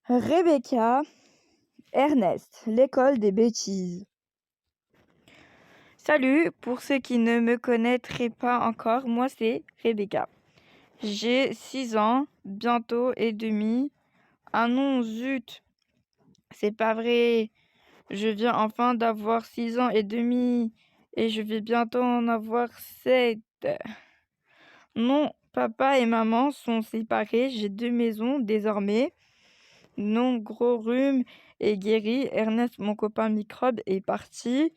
Rebecca, Ernest, l'école des bêtises. Salut, pour ceux qui ne me connaîtraient pas encore, moi c'est Rebecca. J'ai 6 ans, bientôt et demi. Ah non, zut, c'est pas vrai. Je viens enfin d'avoir 6 ans et demi et je vais bientôt en avoir 7. Non, papa et maman sont séparés, j'ai 2 maisons désormais. Non, gros rhume est guéri. Ernest, mon copain microbe, est parti.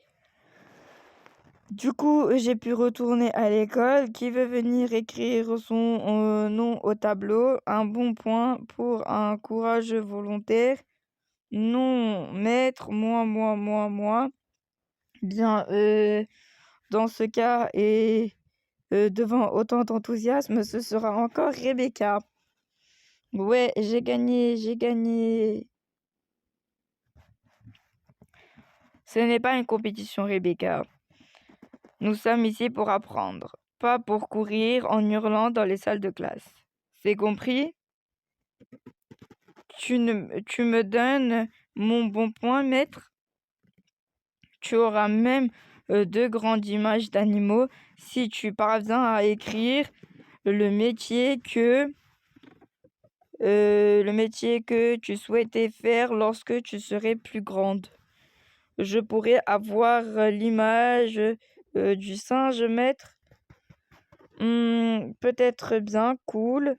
Du coup, j'ai pu retourner à l'école. Qui veut venir écrire son nom au tableau? Un bon point pour un courageux volontaire. Non, maître, moi. Bien, dans ce cas, et devant autant d'enthousiasme, ce sera encore Rebecca. Ouais, j'ai gagné. Ce n'est pas une compétition, Rebecca. Nous sommes ici pour apprendre, pas pour courir en hurlant dans les salles de classe. C'est compris? Tu me donnes mon bon point, maître? Tu auras même 2 grandes images d'animaux si tu parviens à écrire le métier que tu souhaitais faire lorsque tu serais plus grande. Je pourrais avoir l'image du singe, maître? Peut-être bien, cool.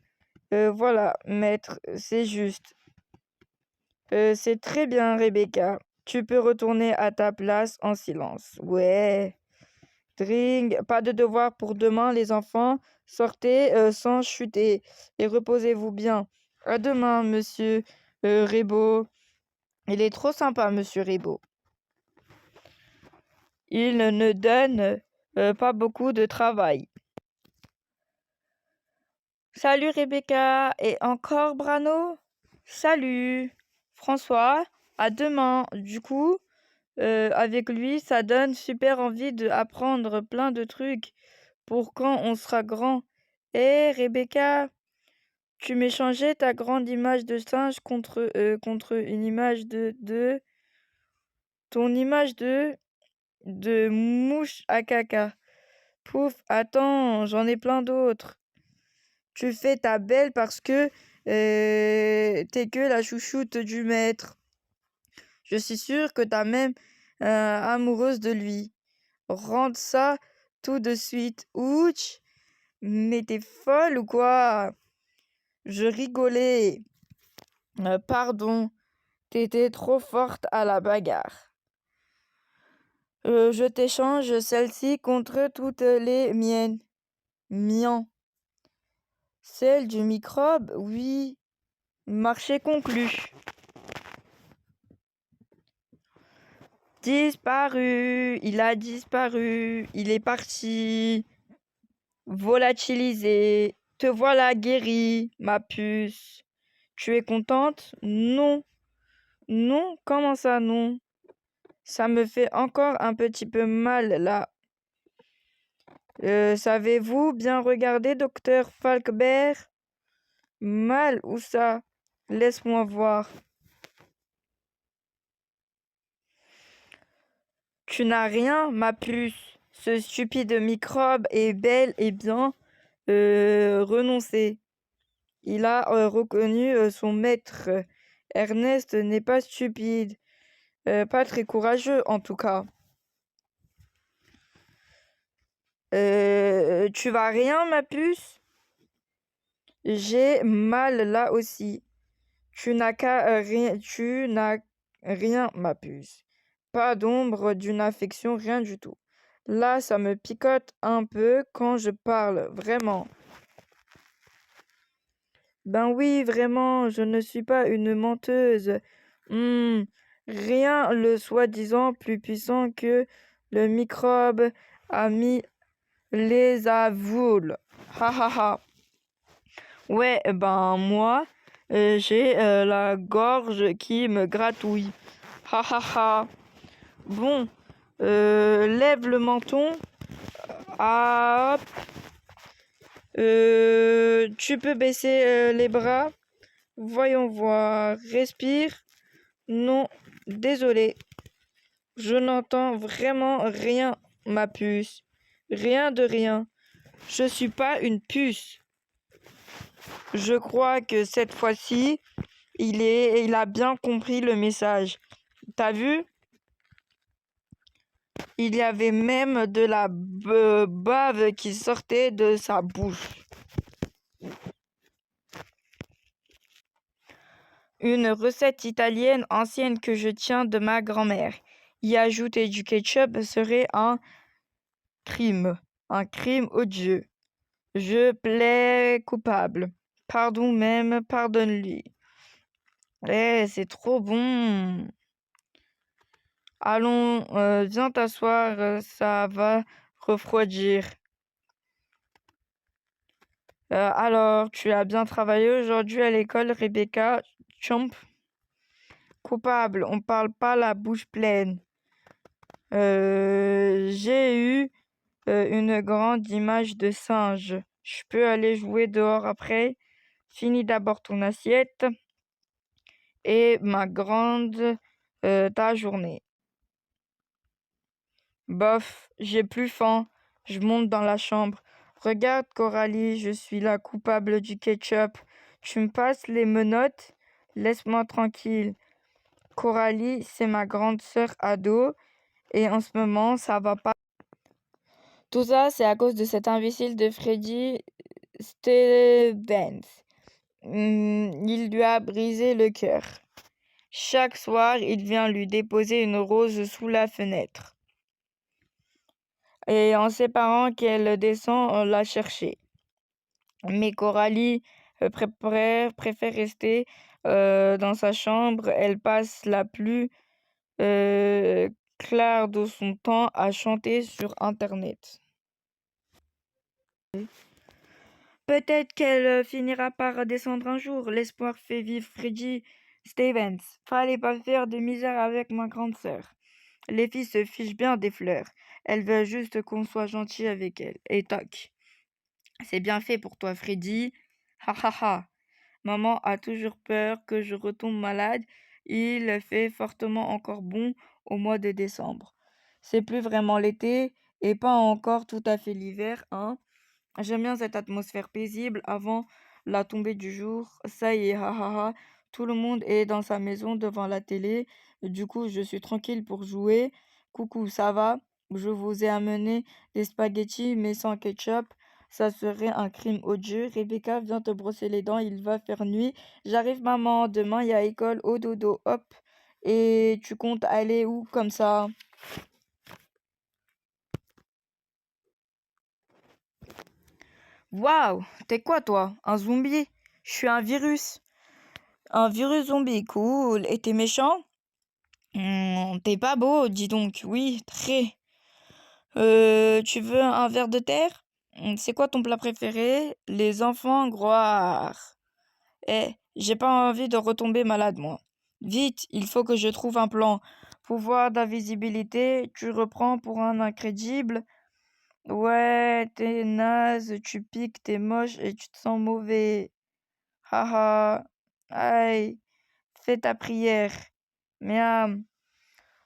Voilà, maître, c'est juste. C'est très bien, Rebecca. Tu peux retourner à ta place en silence. Ouais. Drink, pas de devoir pour demain, les enfants. Sortez sans chuter et reposez-vous bien. À demain, monsieur Rebaud. Il est trop sympa, monsieur Rebaud. Il ne donne pas beaucoup de travail. Salut Rebecca et encore Brano. Salut François, à demain. Du coup, avec lui, ça donne super envie d'apprendre plein de trucs pour quand on sera grand. Eh Rebecca, tu m'échangeais ta grande image de singe contre une image de ton image de mouche à caca. Pouf, attends, j'en ai plein d'autres. Tu fais ta belle parce que t'es que la chouchoute du maître. Je suis sûre que t'es même amoureuse de lui. Rentre ça tout de suite. Ouch! Mais t'es folle ou quoi? Je rigolais. Pardon, t'étais trop forte à la bagarre. Je t'échange celle-ci contre toutes les miennes. Miens. Celle du microbe, oui. Marché conclu. Disparu, il a disparu, il est parti. Volatilisé, te voilà guéri, ma puce. Tu es contente? Non. Non, comment ça non? Ça me fait encore un petit peu mal là. Savez-vous bien regarder, docteur Falkberg? Mal, où ça? Laisse-moi voir. Tu n'as rien, ma puce. Ce stupide microbe est bel et bien renoncé. Il a reconnu son maître. Ernest n'est pas stupide. Pas très courageux, en tout cas. Tu vas rien, ma puce? J'ai mal là aussi. Tu n'as rien, ma puce. Pas d'ombre d'une affection, rien du tout. Là, ça me picote un peu quand je parle, vraiment. Ben oui, vraiment, je ne suis pas une menteuse. Rien le soi-disant plus puissant que le microbe a mis les avoules. Ha ha ha. Ouais, ben moi, j'ai la gorge qui me gratouille. Ha ha ha. Bon, lève le menton. Ah, hop. Tu peux baisser les bras. Voyons voir. Respire. Non, désolé. Je n'entends vraiment rien, ma puce. Rien de rien. Je suis pas une puce. Je crois que cette fois-ci, il a bien compris le message. T'as vu? Il y avait même de la bave qui sortait de sa bouche. Une recette italienne ancienne que je tiens de ma grand-mère. Y ajouter du ketchup serait un crime odieux. Je plais coupable. Pardon même, pardonne-lui. Eh, c'est trop bon. Allons, viens t'asseoir, ça va refroidir. Alors, tu as bien travaillé aujourd'hui à l'école, Rebecca Champ? Coupable, on parle pas la bouche pleine. J'ai eu une grande image de singe. Je peux aller jouer dehors après. Finis d'abord ton assiette et ma grande ta journée. Bof, j'ai plus faim. Je monte dans la chambre. Regarde, Coralie, je suis la coupable du ketchup. Tu me passes les menottes? Laisse-moi tranquille. Coralie, c'est ma grande sœur ado et en ce moment, ça va pas. Tout ça, c'est à cause de cet imbécile de Freddy Stevens. Il lui a brisé le cœur. Chaque soir, il vient lui déposer une rose sous la fenêtre. Et en séparant qu'elle descend la chercher. Mais Coralie préfère rester dans sa chambre. Elle passe la plus claire de son temps à chanter sur Internet. Peut-être qu'elle finira par descendre un jour. L'espoir fait vivre Freddy Stevens. Fallait pas faire de misère avec ma grande sœur. Les filles se fichent bien des fleurs. Elles veulent juste qu'on soit gentil avec elles. Et toc. C'est bien fait pour toi, Freddy. Ha ha ha. Maman a toujours peur que je retombe malade. Il fait fortement encore bon au mois de décembre. C'est plus vraiment l'été et pas encore tout à fait l'hiver, hein. J'aime bien cette atmosphère paisible avant la tombée du jour. Ça y est, ha ha ha. Tout le monde est dans sa maison devant la télé. Du coup, je suis tranquille pour jouer. Coucou, ça va? Je vous ai amené des spaghettis mais sans ketchup. Ça serait un crime odieux. Rebecca, viens te brosser les dents, il va faire nuit. J'arrive, maman. Demain, il y a école au dodo. Hop. Et tu comptes aller où comme ça? Waouh, t'es quoi toi? Un zombie? Je suis un virus. Un virus zombie, cool. Et t'es méchant? T'es pas beau, dis donc. Oui, très. Tu veux un verre de terre? C'est quoi ton plat préféré? Les enfants gloire. Eh, j'ai pas envie de retomber malade, moi. Vite, il faut que je trouve un plan. Pouvoir d'invisibilité, tu reprends pour un incrédible. Ouais, t'es naze, tu piques, t'es moche et tu te sens mauvais. Haha. Aïe, fais ta prière. Miam.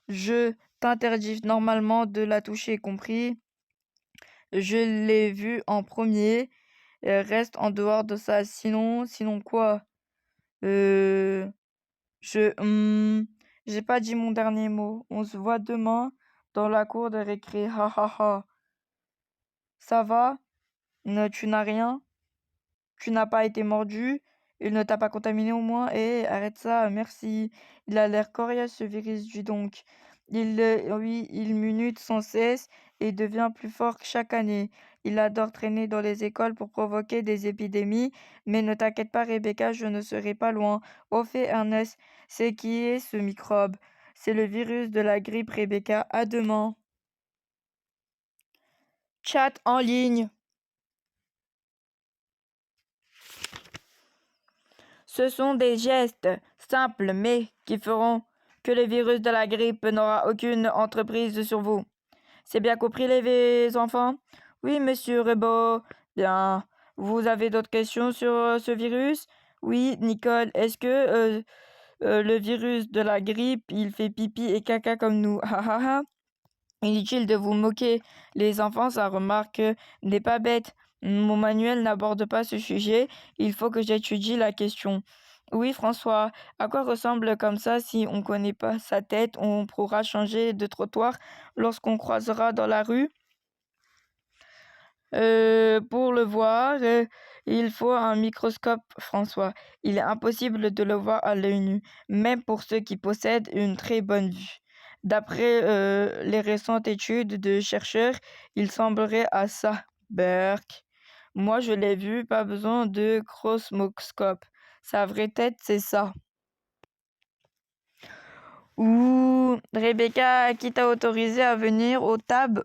Je t'interdis normalement de la toucher, compris? Je l'ai vu en premier. Reste en dehors de ça. Sinon quoi? Euh, j'ai pas dit mon dernier mot. On se voit demain dans la cour de récré. Ha ha ha. Ça va? Tu n'as rien? Tu n'as pas été mordu? Il ne t'a pas contaminé au moins? Eh, arrête ça, merci. Il a l'air coriace ce virus, dis donc. Oui, il minute sans cesse et devient plus fort chaque année. Il adore traîner dans les écoles pour provoquer des épidémies. Mais ne t'inquiète pas, Rebecca, je ne serai pas loin. Au fait, Ernest, c'est qui est ce microbe? C'est le virus de la grippe, Rebecca. À demain. Chat en ligne. Ce sont des gestes simples mais qui feront que le virus de la grippe n'aura aucune entreprise sur vous. C'est bien compris les enfants? Oui, monsieur Rebaud. Bien. Vous avez d'autres questions sur ce virus? Oui, Nicole, est-ce que le virus de la grippe, il fait pipi et caca comme nous? Ha ha ha. Inutile de vous moquer. Les enfants, sa remarque n'est pas bête. Mon manuel n'aborde pas ce sujet. Il faut que j'étudie la question. Oui, François, à quoi ressemble comme ça si on ne connaît pas sa tête? On pourra changer de trottoir lorsqu'on croisera dans la rue. Pour le voir, il faut un microscope, François. Il est impossible de le voir à l'œil nu, même pour ceux qui possèdent une très bonne vue. D'après les récentes études de chercheurs, il semblerait à ça, Burke. Moi, je l'ai vu, pas besoin de chromoscope. Sa vraie tête, c'est ça. Ouh, Rebecca, qui t'a autorisé à venir au TAB?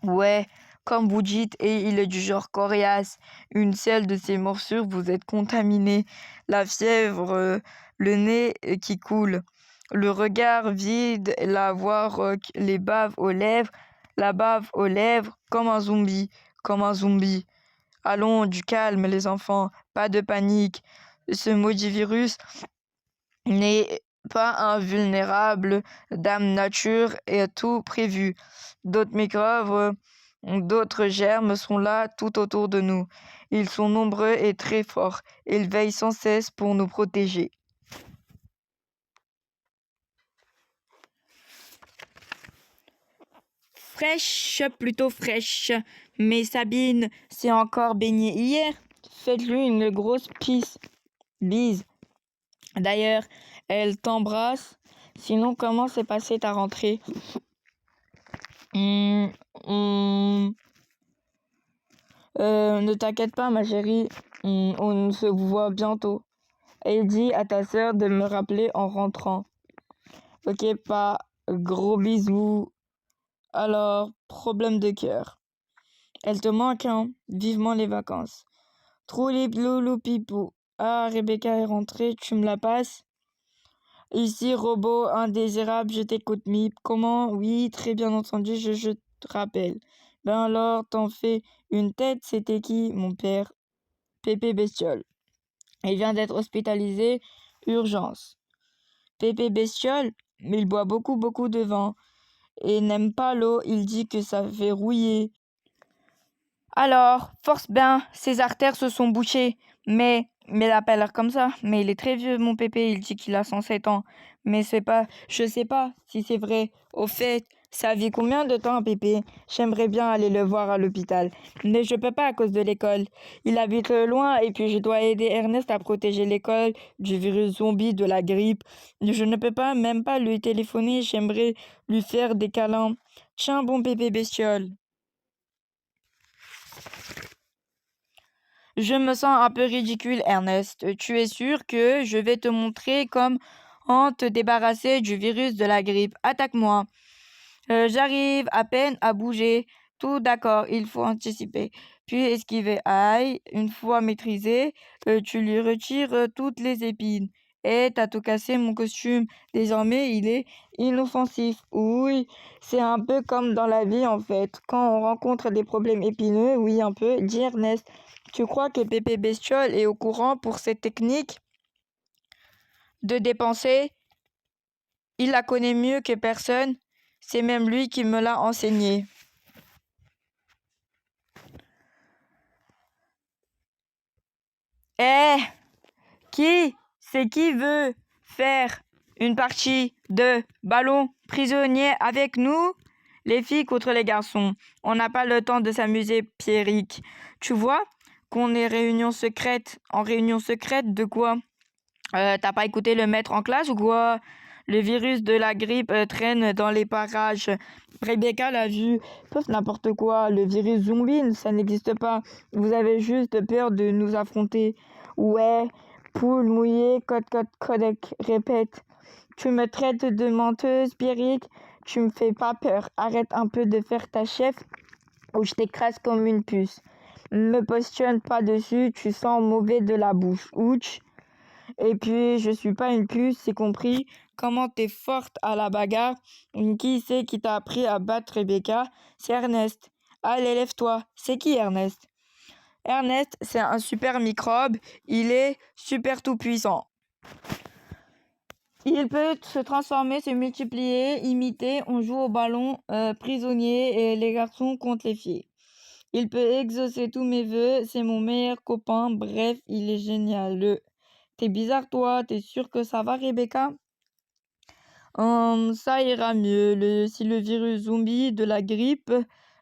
Ouais, comme vous dites, et il est du genre coriace. Une seule de ses morsures, vous êtes contaminé. La fièvre, le nez qui coule, le regard vide, la voix rauque, les baves aux lèvres, la bave aux lèvres, comme un zombie, comme un zombie. Allons, du calme, les enfants, pas de panique. Ce maudit virus n'est pas invulnérable, Dame Nature est tout prévu. D'autres microbes, d'autres germes sont là tout autour de nous. Ils sont nombreux et très forts. Ils veillent sans cesse pour nous protéger. Fraîche, plutôt fraîche. Mais Sabine s'est encore baignée hier. Faites-lui une grosse bise. D'ailleurs, elle t'embrasse. Sinon, comment s'est passée ta rentrée? Hum, hum, Ne t'inquiète pas, ma chérie, on se voit bientôt. Et dis à ta sœur de me rappeler en rentrant. Ok, pas gros bisous. Alors, problème de cœur. Elle te manque, hein? Vivement les vacances. Trouli loulou pipou. Ah, Rebecca est rentrée, tu me la passes? Ici, robot indésirable, je t'écoute, Mip. Comment? Oui, très bien entendu, je te rappelle. Ben alors, t'en fais une tête, c'était qui? Mon père. Pépé Bestiole. Il vient d'être hospitalisé. Urgence. Pépé Bestiole, mais il boit beaucoup de vin et n'aime pas l'eau. Il dit que ça fait rouiller. Alors, force bien, ses artères se sont bouchées. Mais il a pas l'air comme ça. Mais il est très vieux, mon Pépé. Il dit qu'il a 107 ans. Mais je sais pas si c'est vrai. Au fait, ça vit combien de temps, Pépé? J'aimerais bien aller le voir à l'hôpital. Mais je peux pas à cause de l'école. Il habite loin et puis je dois aider Ernest à protéger l'école du virus zombie, de la grippe. Je ne peux pas, même pas lui téléphoner. J'aimerais lui faire des câlins. Tiens, bon Pépé Bestiole. Je me sens un peu ridicule, Ernest. Tu es sûr que je vais te montrer comment te débarrasser du virus de la grippe? Attaque-moi. J'arrive à peine à bouger. Tout d'accord, il faut anticiper. Puis esquiver. Aïe, une fois maîtrisé, tu lui retires toutes les épines. Et t'as tout cassé mon costume. Désormais, il est inoffensif. Oui, c'est un peu comme dans la vie en fait. Quand on rencontre des problèmes épineux, oui, un peu. Dis Ernest, tu crois que Pépé Bestiole est au courant pour cette technique de dépenser? Il la connaît mieux que personne. C'est même lui qui me l'a enseigné. Eh, qui veut faire une partie de ballon prisonnier avec nous? Les filles contre les garçons. On n'a pas le temps de s'amuser, Pierrick. Tu vois qu'on est en réunion secrète de quoi? T'as pas écouté le maître en classe ou quoi? Le virus de la grippe traîne dans les parages. Rebecca l'a vu. Sauf n'importe quoi. Le virus zombie, ça n'existe pas. Vous avez juste peur de nous affronter. Ouais, poule mouillée, codec. Répète. Tu me traites de menteuse, Pierrick. Tu me fais pas peur. Arrête un peu de faire ta chef ou je t'écrase comme une puce. Me positionne pas dessus, tu sens mauvais de la bouche. Ouch. Et puis, je suis pas une puce, c'est compris. Comment t'es forte à la bagarre? Qui c'est qui t'a appris à battre Rebecca? C'est Ernest. Allez, lève-toi. C'est qui Ernest? Ernest, c'est un super microbe. Il est super tout puissant. Il peut se transformer, se multiplier, imiter. On joue au ballon prisonnier et les garçons contre les filles. Il peut exaucer tous mes vœux. C'est mon meilleur copain. Bref, il est génial. T'es bizarre, toi. T'es sûre que ça va, Rebecca? Ça ira mieux. Si le virus zombie de la grippe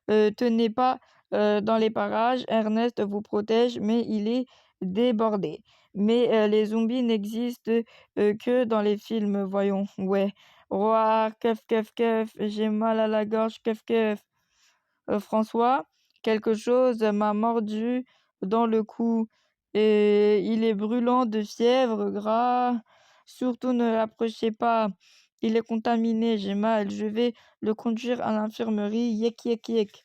tenait pas dans les parages, Ernest vous protège, mais il est débordé. Mais les zombies n'existent que dans les films, voyons. Ouais. Roi, keuf, keuf, keuf, j'ai mal à la gorge, keuf, keuf. François, quelque chose m'a mordu dans le cou et il est brûlant de fièvre, gras. Surtout ne l'approchez pas. Il est contaminé, j'ai mal. Je vais le conduire à l'infirmerie. Yek, yek, yek.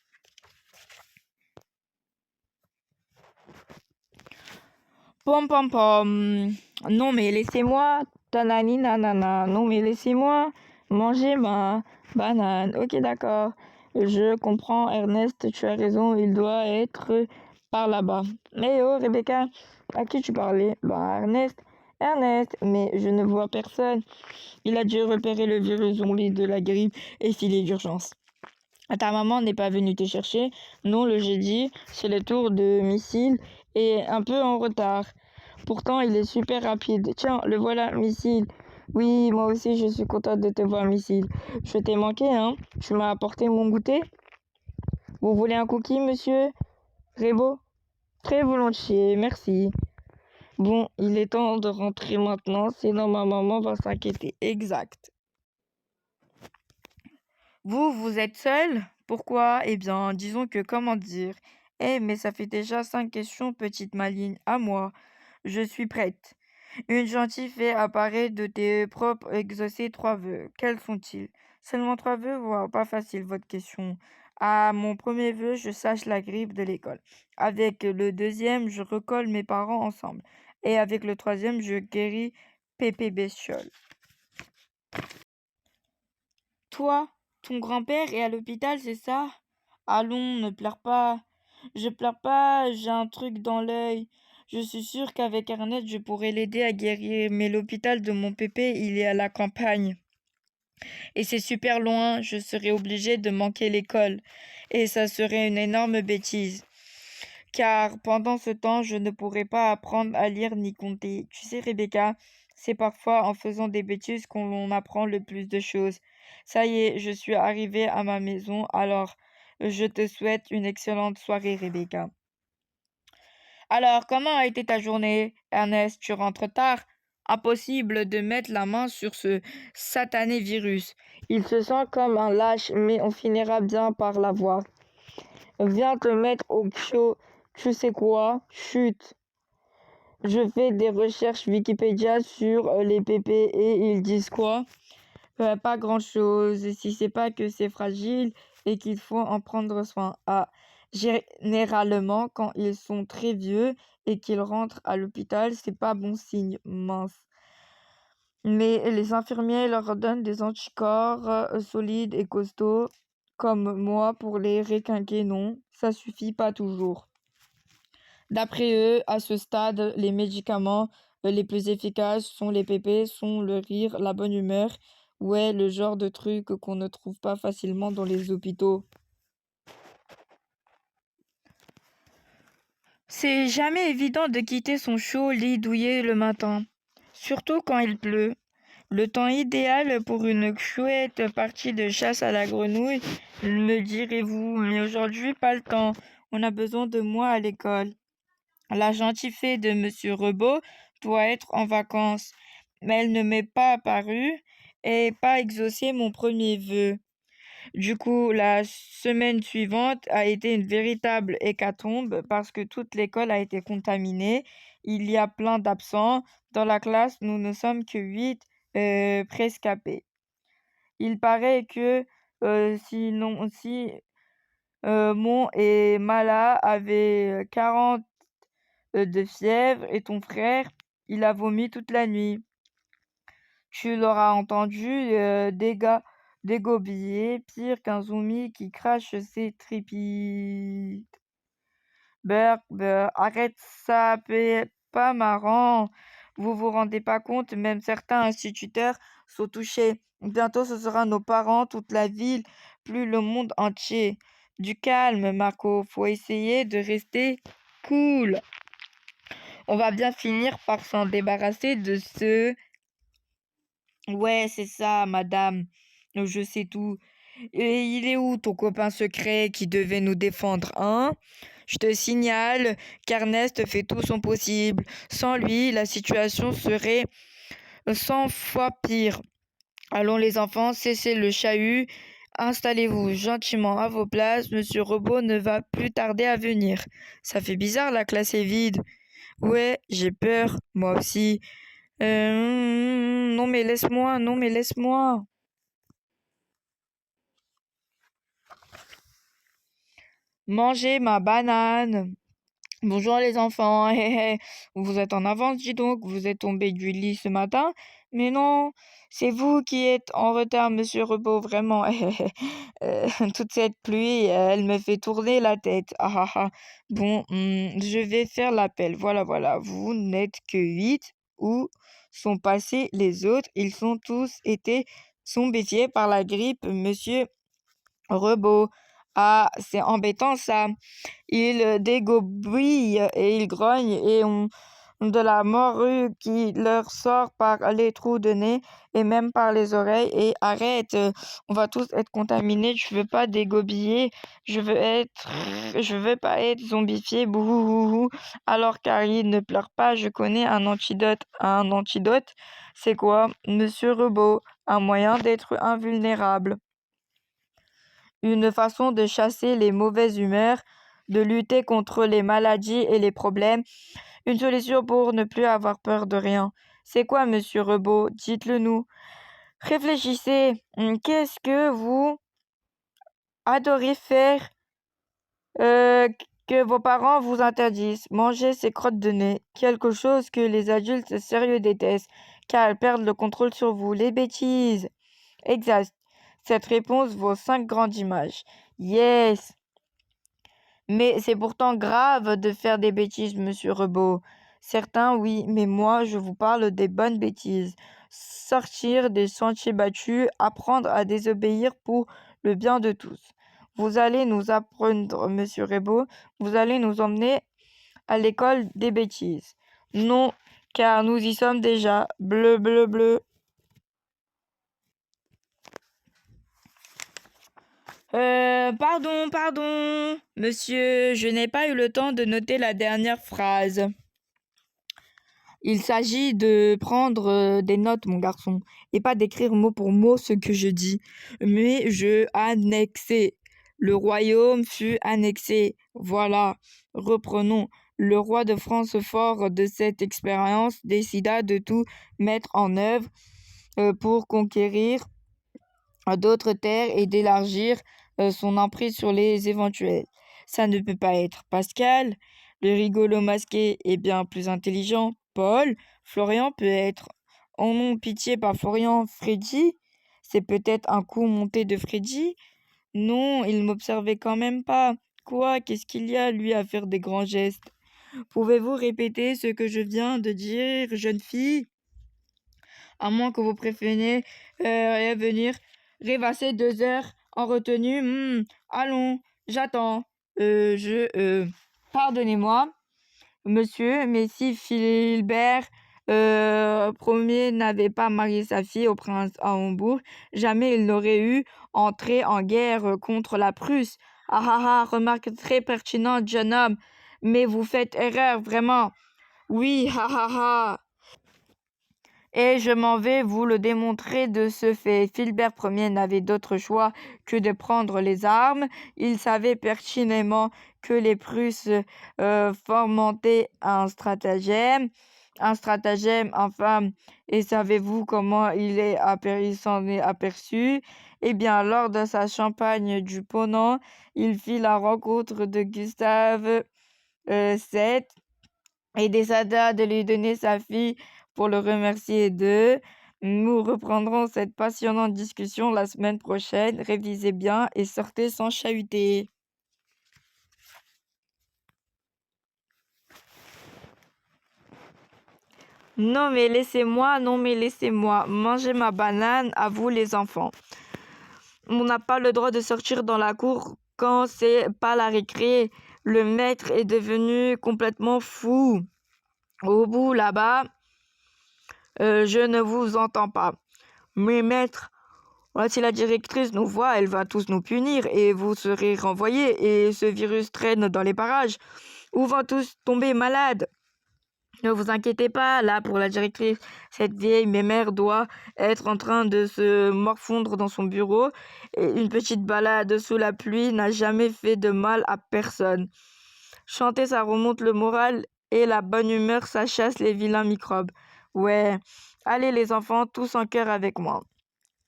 Pom, pom, pom. Non, mais laissez-moi. Tanani, nanana. Non, mais laissez-moi manger ma banane. Ok, d'accord. Je comprends, Ernest, tu as raison. Il doit être par là-bas. Mais oh, Rebecca, à qui tu parlais? Bah, Ernest. Ernest, mais je ne vois personne. Il a dû repérer le virus zombie de la grippe et filer d'urgence. Ta maman n'est pas venue te chercher? Non, le jeudi, c'est le tour de missile et un peu en retard. Pourtant, il est super rapide. Tiens, le voilà, missile. Oui, moi aussi, je suis contente de te voir, missile. Je t'ai manqué, hein? Tu m'as apporté mon goûter? Vous voulez un cookie, monsieur Rebo? Très volontiers, merci. Bon, il est temps de rentrer maintenant, sinon ma maman va s'inquiéter. Exact. Vous êtes seul? Pourquoi? Eh bien, disons que, comment dire? Eh, mais ça fait déjà 5 questions, petite maligne. À moi. Je suis prête. Une gentille fée apparaît de tes propres exaucés 3 vœux. Quels sont-ils? Seulement 3 vœux? Wow, pas facile votre question. À mon premier vœu, je sache la grippe de l'école. Avec le deuxième, je recolle mes parents ensemble. Et avec le troisième, je guéris Pépé Bestiole. Toi, ton grand-père est à l'hôpital, c'est ça? Allons, ne pleure pas. Je pleure pas, j'ai un truc dans l'œil. Je suis sûre qu'avec Ernest, je pourrais l'aider à guérir, mais l'hôpital de mon pépé, il est à la campagne. Et c'est super loin, je serais obligée de manquer l'école. Et ça serait une énorme bêtise. Car pendant ce temps, je ne pourrais pas apprendre à lire ni compter. Tu sais, Rebecca, c'est parfois en faisant des bêtises qu'on apprend le plus de choses. Ça y est, je suis arrivée à ma maison, alors je te souhaite une excellente soirée, Rebecca. Alors, comment a été ta journée, Ernest? Tu rentres tard? Impossible de mettre la main sur ce satané virus. Il se sent comme un lâche, mais on finira bien par l'avoir. Viens te mettre au chaud. Tu sais quoi? Chut. Je fais des recherches Wikipédia sur les pépés et ils disent quoi? Pas grand-chose. Si c'est pas que c'est fragile et qu'il faut en prendre soin. Ah, généralement, quand ils sont très vieux et qu'ils rentrent à l'hôpital, c'est pas bon signe. Mince. Mais les infirmiers leur donnent des anticorps solides et costauds, comme moi pour les requinquer, non, ça suffit pas toujours. D'après eux, à ce stade, les médicaments les plus efficaces sont les pépés, sont le rire, la bonne humeur. Ouais, le genre de truc qu'on ne trouve pas facilement dans les hôpitaux. C'est jamais évident de quitter son chaud lit douillet le matin, surtout quand il pleut. Le temps idéal pour une chouette partie de chasse à la grenouille, me direz-vous, mais aujourd'hui pas le temps. On a besoin de moi à l'école. La gentille fée de Monsieur Rebeau doit être en vacances, mais elle ne m'est pas apparue et pas exaucé mon premier vœu. Du coup, la semaine suivante a été une véritable hécatombe parce que toute l'école a été contaminée. Il y a plein d'absents. Dans la classe, nous ne sommes que 8 prescapés. Il paraît que si Mon et Mala avaient 40 de fièvre et ton frère, il a vomi toute la nuit. Tu l'auras entendu dégobiller, pire qu'un zombie qui crache ses trépieds. Arrête ça, c'est pas marrant. Vous vous rendez pas compte, même certains instituteurs sont touchés. Bientôt, ce sera nos parents, toute la ville, plus le monde entier. Du calme, Marco. Faut essayer de rester cool. On va bien finir par s'en débarrasser de ce... Ouais, c'est ça, madame. Je sais tout. Et il est où ton copain secret qui devait nous défendre, hein? Je te signale qu'Ernest fait tout son possible. Sans lui, la situation serait 100 fois pire. Allons les enfants, cessez le chahut. Installez-vous gentiment à vos places. Monsieur Robot ne va plus tarder à venir. Ça fait bizarre, la classe est vide. Ouais, j'ai peur, moi aussi. Non mais laisse-moi, non mais laisse-moi. Mangez ma banane. Bonjour les enfants, hé, hé. Vous êtes en avance, dis donc, vous êtes tombé du lit ce matin. Mais non, c'est vous qui êtes en retard, monsieur Repos, vraiment. Toute cette pluie, elle me fait tourner la tête. Ah ah ah. Bon, je vais faire l'appel. Voilà, voilà, vous n'êtes que 8. Où sont passés les autres? Ils sont tous été zombifiés par la grippe, monsieur Rebot. Ah, c'est embêtant ça. Ils dégobillent et ils grognent et ont de la morue qui leur sort par les trous de nez et même par les oreilles. Et arrête, on va tous être contaminés. Je veux pas dégobiller. Je veux pas être zombifié. Bouhouhouhou. Alors Carrie, ne pleure pas. Je connais un antidote. Un antidote, c'est quoi, Monsieur Robot? Un moyen d'être invulnérable. Une façon de chasser les mauvaises humeurs, de lutter contre les maladies et les problèmes, une solution pour ne plus avoir peur de rien. C'est quoi, monsieur Rebot? Dites-le nous. Réfléchissez. Qu'est-ce que vous adorez faire euh, que vos parents vous interdisent? Manger ces crottes de nez. Quelque chose que les adultes sérieux détestent, car elles perdent le contrôle sur vous. Les bêtises. Exact. Cette réponse vaut 5 grandes images. Yes. Mais c'est pourtant grave de faire des bêtises, monsieur Rebot. Certains, oui, mais moi, je vous parle des bonnes bêtises. Sortir des sentiers battus, apprendre à désobéir pour le bien de tous. Vous allez nous apprendre, monsieur Rebot, vous allez nous emmener à l'école des bêtises. Non, car nous y sommes déjà. Bleu, bleu, bleu. Pardon, monsieur, je n'ai pas eu le temps de noter la dernière phrase. Il s'agit de prendre des notes, mon garçon, et pas d'écrire mot pour mot ce que je dis. Mais je annexais. Le royaume fut annexé. Voilà. Reprenons. Le roi de France, fort de cette expérience, décida de tout mettre en œuvre pour conquérir d'autres terres et d'élargir son emprise sur les éventuels. Ça ne peut pas être Pascal. Le rigolo masqué est bien plus intelligent. Paul. Florian peut être. Oh non, pitié, pas Florian. Freddy. C'est peut-être un coup monté de Freddy. Non, il m'observait quand même pas. Quoi? Qu'est-ce qu'il y a, lui, à faire des grands gestes? Pouvez-vous répéter ce que je viens de dire, jeune fille? À moins que vous préfériez venir rêvasser 2 heures en retenue. Allons, j'attends. Pardonnez-moi, monsieur, mais si Philbert Ier n'avait pas marié sa fille au prince à Hambourg, jamais il n'aurait eu entré en guerre contre la Prusse. Ah ah ah, remarque très pertinente, jeune homme. Mais vous faites erreur, vraiment. Oui, ah ah ah. Et je m'en vais vous le démontrer de ce fait. Philbert Ier n'avait d'autre choix que de prendre les armes. Il savait pertinemment que les Prusses fomentaient un stratagème infâme. Et savez-vous comment il s'en est aperçu? Eh bien, lors de sa campagne du Ponant, il fit la rencontre de Gustave VII et décida de lui donner sa fille pour le remercier d'eux. Nous reprendrons cette passionnante discussion la semaine prochaine. Révisez bien et sortez sans chahuter. Non mais laissez-moi. Mangez ma banane, à vous les enfants. On n'a pas le droit de sortir dans la cour quand c'est pas la récré. Le maître est devenu complètement fou. Au bout là-bas, je ne vous entends pas. Mais maître, si la directrice nous voit, elle va tous nous punir et vous serez renvoyés et ce virus traîne dans les parages. Où vont tous tomber malades. Ne vous inquiétez pas, là, pour la directrice, cette vieille mémère doit être en train de se morfondre dans son bureau. Et une petite balade sous la pluie n'a jamais fait de mal à personne. Chanter, ça remonte le moral et la bonne humeur, ça chasse les vilains microbes. Ouais, allez les enfants, tous en chœur avec moi.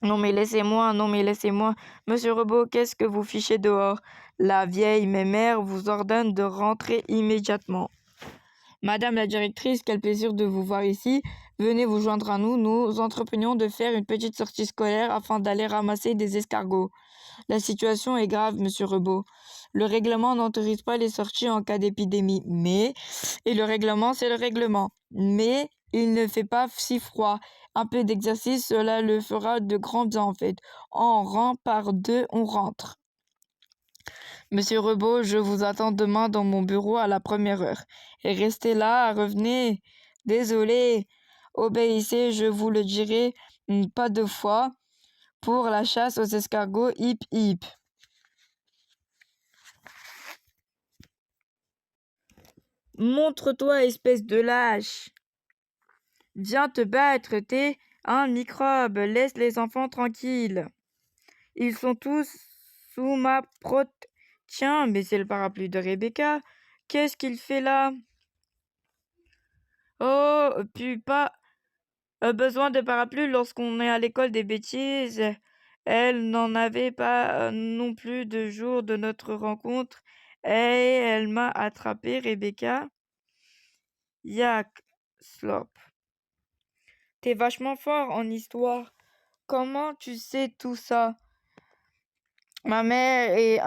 Non mais laissez-moi. Monsieur Robot, qu'est-ce que vous fichez dehors? La vieille mémère vous ordonne de rentrer immédiatement. Madame la directrice, quel plaisir de vous voir ici. Venez vous joindre à nous. Nous entreprenions de faire une petite sortie scolaire afin d'aller ramasser des escargots. La situation est grave, monsieur Robot. Le règlement n'autorise pas les sorties en cas d'épidémie. Et le règlement, c'est le règlement. Mais il ne fait pas si froid. Un peu d'exercice, cela le fera de grand bien en fait. En rang par deux, on rentre. Monsieur Robot, je vous attends demain dans mon bureau à la première heure. Et restez là, revenez. Désolé. Obéissez, je vous le dirai pas deux fois. Pour la chasse aux escargots, hip hip. Montre-toi, espèce de lâche. Viens te battre, t'es un microbe. Laisse les enfants tranquilles. Ils sont tous sous ma prote. Tiens, mais c'est le parapluie de Rebecca. Qu'est-ce qu'il fait là? Oh, puis pas besoin de parapluie lorsqu'on est à l'école des bêtises. Elle n'en avait pas non plus de jour de notre rencontre. Et elle m'a attrapé, Rebecca. Yak, slop. T'es vachement fort en histoire. Comment tu sais tout ça? Ma mère est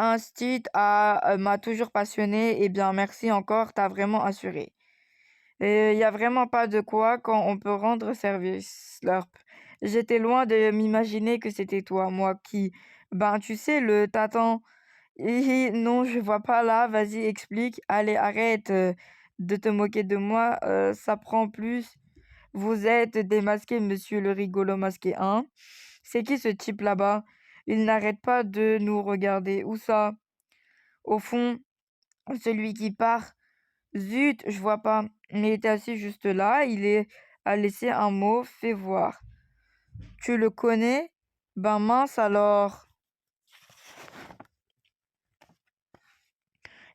m'a toujours passionnée. Eh bien, merci encore, t'as vraiment assuré. Et il n'y a vraiment pas de quoi quand on peut rendre service, Slurp. J'étais loin de m'imaginer que c'était toi, moi qui... Ben, tu sais, le tatan. Non, je vois pas là, vas-y, explique. Allez, arrête de te moquer de moi, ça prend plus. Vous êtes démasqué, monsieur le rigolo masqué, hein? C'est qui ce type là-bas? Il n'arrête pas de nous regarder. Où ça? Au fond, celui qui part. Zut, je vois pas. Il était assis juste là, a laissé un mot, fais voir. Tu le connais? Ben mince alors.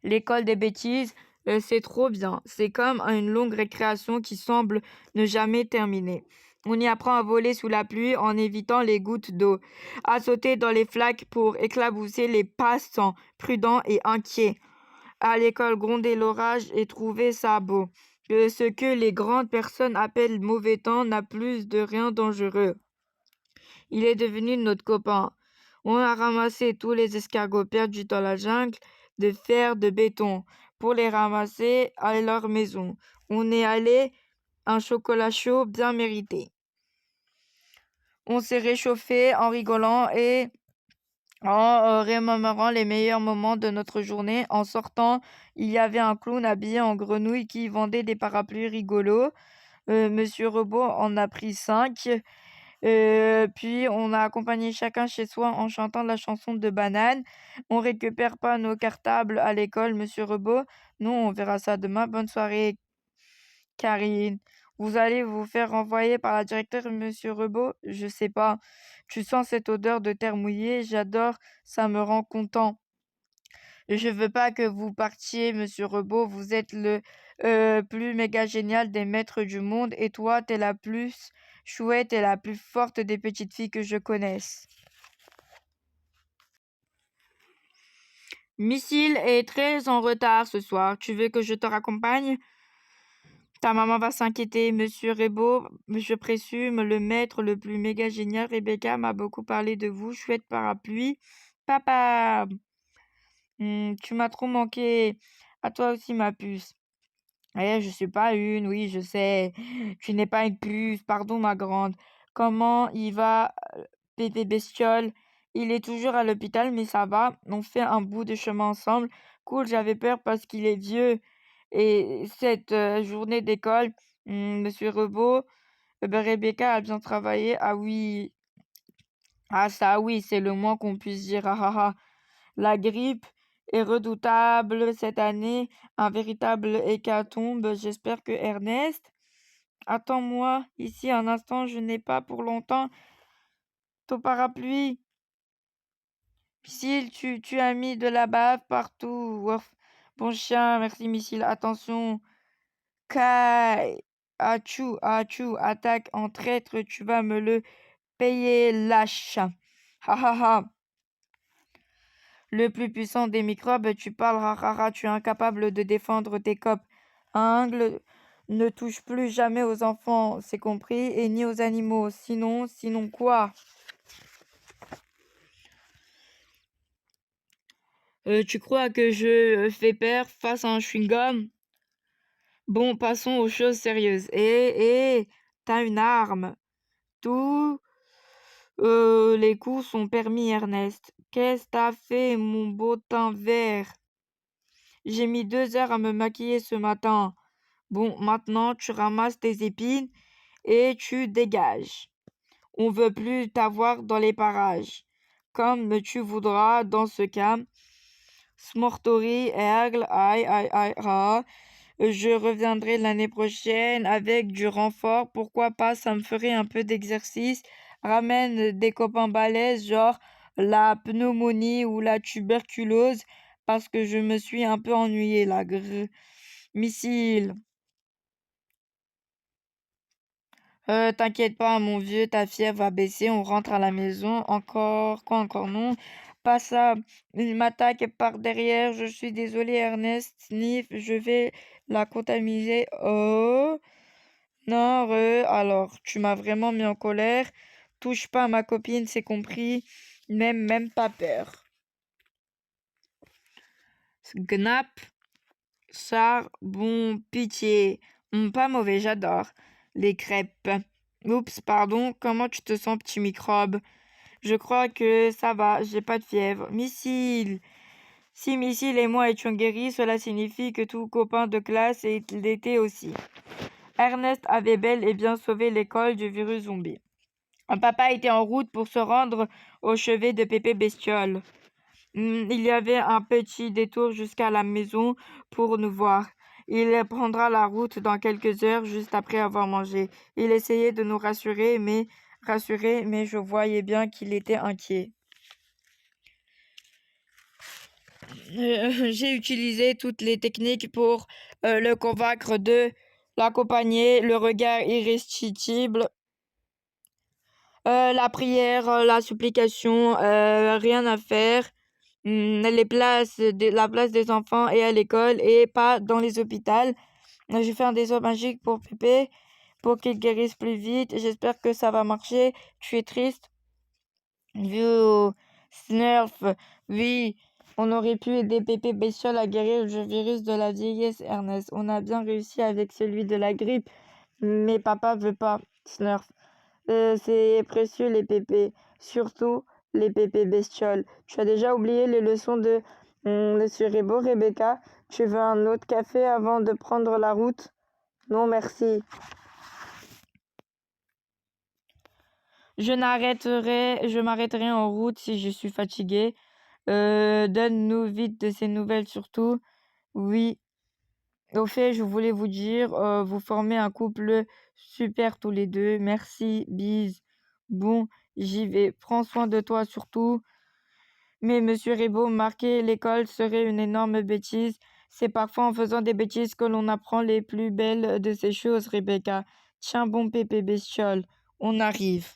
L'école des bêtises, c'est trop bien. C'est comme une longue récréation qui semble ne jamais terminer. On y apprend à voler sous la pluie en évitant les gouttes d'eau, à sauter dans les flaques pour éclabousser les passants prudents et inquiets. À l'école, gronder l'orage et trouver ça beau. Que ce que les grandes personnes appellent mauvais temps n'a plus de rien dangereux. Il est devenu notre copain. On a ramassé tous les escargots perdus dans la jungle de fer de béton pour les ramasser à leur maison. On est allé un chocolat chaud bien mérité. On s'est réchauffé en rigolant et en remémorant les meilleurs moments de notre journée. En sortant, il y avait un clown habillé en grenouille qui vendait des parapluies rigolos. Monsieur Robot en a pris 5. Puis on a accompagné chacun chez soi en chantant la chanson de Banane. On récupère pas nos cartables à l'école, monsieur Robot. Non, on verra ça demain. Bonne soirée, Karine. Vous allez vous faire renvoyer par la directrice, monsieur Robot? Je sais pas. Tu sens cette odeur de terre mouillée? J'adore, ça me rend content. Je veux pas que vous partiez, monsieur Robot. Vous êtes le plus méga génial des maîtres du monde. Et toi, t'es la plus chouette et la plus forte des petites filles que je connaisse. Missile est très en retard ce soir. Tu veux que je te raccompagne? Ta maman va s'inquiéter, monsieur Rebo. Je présume le maître le plus méga génial. Rebecca m'a beaucoup parlé de vous. Chouette parapluie. Papa, tu m'as trop manqué. À toi aussi, ma puce. Je suis pas une, oui, je sais. Tu n'es pas une puce, pardon, ma grande. Comment il va, bébé bestiole? Il est toujours à l'hôpital, mais ça va. On fait un bout de chemin ensemble. Cool, j'avais peur parce qu'il est vieux. Et cette journée d'école, Monsieur Rebaud, ben, Rebecca a bien travaillé. Ah oui, ah ça oui, c'est le moins qu'on puisse dire. Ah ah ah. La grippe est redoutable cette année, un véritable hécatombe. J'espère que Ernest... Attends-moi ici un instant, je n'ai pas pour longtemps ton parapluie. Missile, tu as mis de la bave partout. Ouf. Bon chien, merci Missile. Attention. Kai. Achou, achou, attaque en traître, tu vas me le payer, lâche. Ha ha ha. Le plus puissant des microbes, tu parles, rarara, tu es incapable de défendre tes copes. Ingle, ne touche plus jamais aux enfants, c'est compris, et ni aux animaux. Sinon quoi? Tu crois que je fais peur face à un chewing-gum? Bon, passons aux choses sérieuses. T'as une arme. Tous les coups sont permis, Ernest. Qu'est-ce t'as fait, mon beau teint vert? J'ai mis 2 heures à me maquiller ce matin. Bon, maintenant, tu ramasses tes épines et tu dégages. On veut plus t'avoir dans les parages. Comme tu voudras dans ce cas. Smortori, Aigle, aïe, aïe, aïe, ah. Je reviendrai l'année prochaine avec du renfort. Pourquoi pas, ça me ferait un peu d'exercice. Ramène des copains balèzes, genre la pneumonie ou la tuberculose, parce que je me suis un peu ennuyée, la missile. T'inquiète pas, mon vieux, ta fièvre va baisser, on rentre à la maison. Encore, quoi encore non? Pas ça, il m'attaque par derrière, je suis désolée, Ernest, sniff, je vais la contaminer. Oh, non, alors, tu m'as vraiment mis en colère. Touche pas à ma copine, c'est compris. Même pas peur. Gnap, bon, pitié. Pas mauvais, j'adore. Les crêpes. Oups, pardon, comment tu te sens, petit microbe? Je crois que ça va, j'ai pas de fièvre. Missile! Si Missile et moi étions guéris, cela signifie que tout copain de classe l'était aussi. Ernest avait bel et bien sauvé l'école du virus zombie. Un papa était en route pour se rendre au chevet de Pépé Bestiole. Il y avait un petit détour jusqu'à la maison pour nous voir. Il prendra la route dans quelques heures, juste après avoir mangé. Il essayait de nous rassurer, mais je voyais bien qu'il était inquiet. J'ai utilisé toutes les techniques pour le convaincre de l'accompagner, le regard irrésistible, la prière, la supplication, rien à faire. La place des enfants est à l'école et pas dans les hôpitaux. J'ai fait un déso magique pour Pépé, pour qu'il guérisse plus vite. J'espère que ça va marcher. Tu es triste? Vieux Snurf, oui, on aurait pu aider Pépé Bestiole à guérir le virus de la vieillesse, Ernest. On a bien réussi avec celui de la grippe, mais papa veut pas, Snurf. C'est précieux les pépés, surtout les pépés bestioles. Tu as déjà oublié les leçons de Monsieur Rebaud, Rebecca? Tu veux un autre café avant de prendre la route? Non, merci. Je m'arrêterai en route si je suis fatiguée. Donne-nous vite de ces nouvelles surtout. Oui. Au fait, je voulais vous dire, vous formez un couple super tous les deux. Merci, bise. Bon, j'y vais. Prends soin de toi surtout. Mais Monsieur Rebaud, marquer l'école serait une énorme bêtise. C'est parfois en faisant des bêtises que l'on apprend les plus belles de ces choses, Rebecca. Tiens bon, Pépé Bestiole, on arrive.